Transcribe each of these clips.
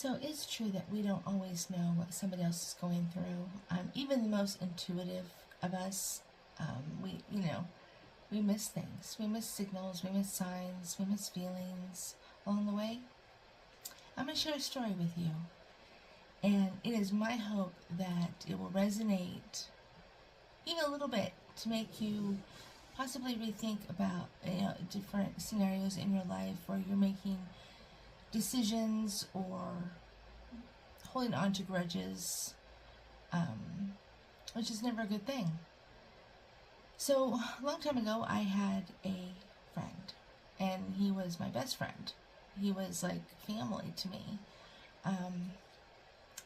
So it's true that we don't always know what somebody else is going through. Even the most intuitive of us, we miss things. We miss signals, we miss signs, we miss feelings along the way. I'm going to share a story with you. And it is my hope that it will resonate even a little bit to make you possibly rethink about different scenarios in your life where you're making decisions or holding on to grudges, which is never a good thing. So, a long time ago, I had a friend, and he was my best friend. He was like family to me.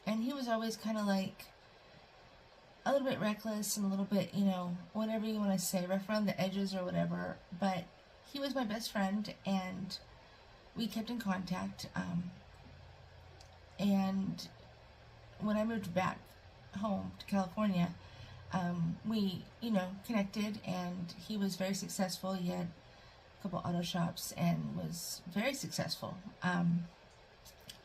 And he was always kind of like a little bit reckless and a little bit, whatever you want to say, rough around the edges or whatever. But he was my best friend, and we kept in contact. And when I moved back home to California, we, connected, and he was very successful. He had a couple auto shops and was very successful. And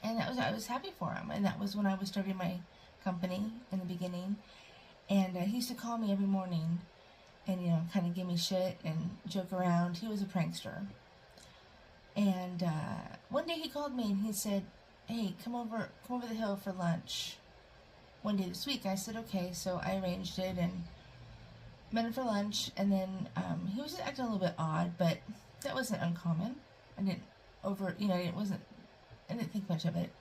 I was happy for him. And that was when I was starting my company in the beginning. And he used to call me every morning and, kind of give me shit and joke around. He was a prankster. And one day he called me and he said, "Hey, come over the hill for lunch one day this week." I said, okay. So I arranged it and met him for lunch. And then he was acting a little bit odd, but that wasn't uncommon. I didn't think much of it.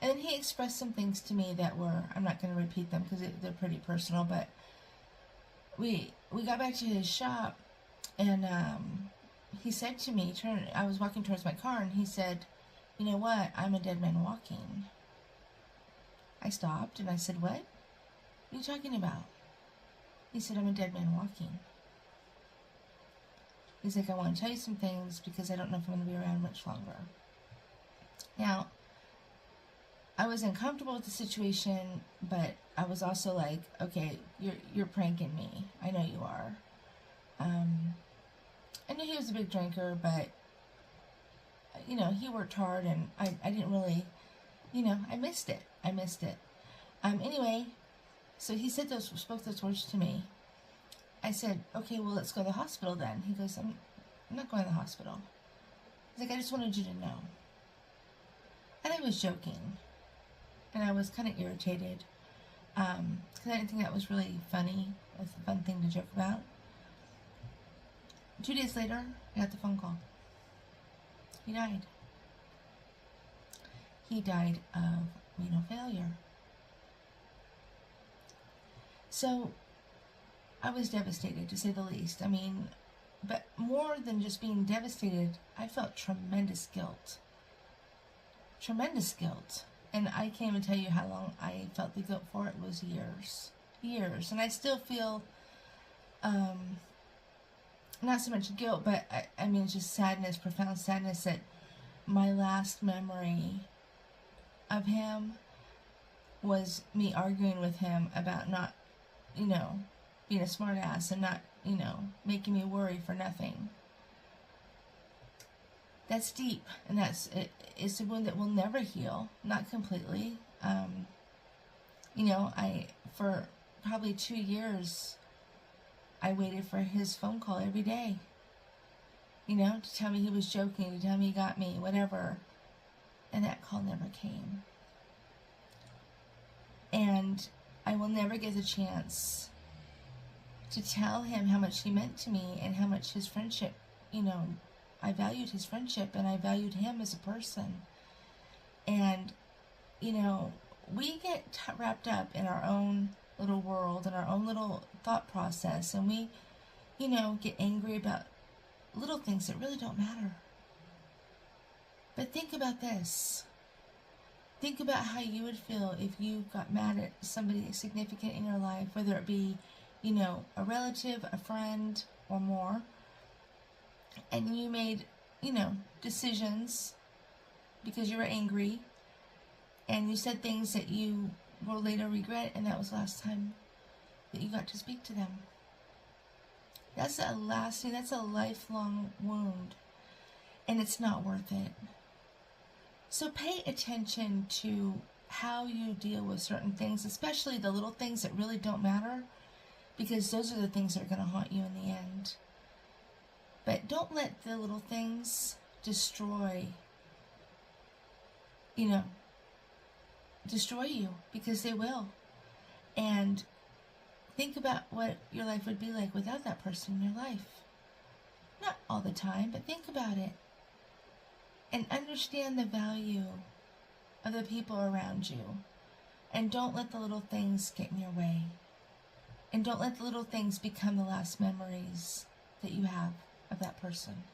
And then he expressed some things to me that were, I'm not going to repeat them because they're pretty personal, but we got back to his shop, and he said to me, I was walking towards my car, and he said, "You know what? I'm a dead man walking." I stopped and I said, "What? What are you talking about?" He said, "I'm a dead man walking." He's like, "I want to tell you some things because I don't know if I'm going to be around much longer." Now, I was uncomfortable with the situation, but I was also like, okay, you're pranking me. I know you are. I knew he was a big drinker, but, he worked hard, and I didn't really, I missed it. Anyway, so he spoke those words to me. I said, "Okay, well, let's go to the hospital then." He goes, I'm not going to the hospital." He's like, "I just wanted you to know." And I was joking. And I was kind of irritated. Because I didn't think that was really funny. It was a fun thing to joke about. 2 days later, I got the phone call. He died. He died of renal failure. So, I was devastated, to say the least. But more than just being devastated, I felt tremendous guilt. Tremendous guilt. And I can't even tell you how long I felt the guilt for. It was years. And I still feel, not so much guilt, but it's just sadness, profound sadness that my last memory of him was me arguing with him about not, being a smart ass and not, making me worry for nothing. That's deep, and it's a wound that will never heal, not completely. For probably 2 years, I waited for his phone call every day, to tell me he was joking, to tell me he got me, whatever, and that call never came. And I will never get the chance to tell him how much he meant to me and how much his friendship, I valued his friendship, and I valued him as a person. And, we get wrapped up in our own little world and our own little thought process, and we, get angry about little things that really don't matter. But think about this. Think about how you would feel if you got mad at somebody significant in your life, whether it be, a relative, a friend, or more. And you made, decisions because you were angry, and you said things that you will later regret, and that was the last time that you got to speak to them. That's a lifelong wound, and it's not worth it. So pay attention to how you deal with certain things, especially the little things that really don't matter, because those are the things that are going to haunt you in the end. But don't let the little things destroy you, because they will. And think about what your life would be like without that person in your life. Not all the time, but think about it. And understand the value of the people around you. And don't let the little things get in your way. And don't let the little things become the last memories that you have of that person.